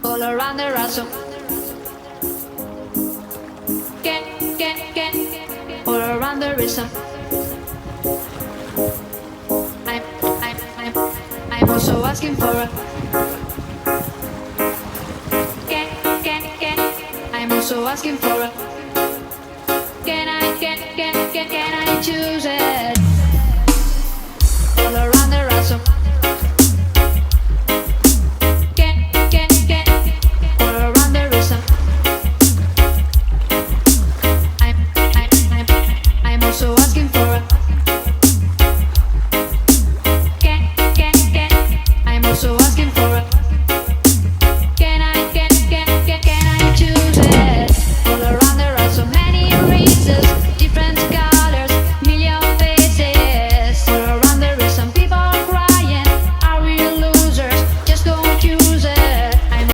all around the rosum. All around the rhythm. I'm, I'm, I'm, I'm also asking for a I'm also asking for a can I choose it?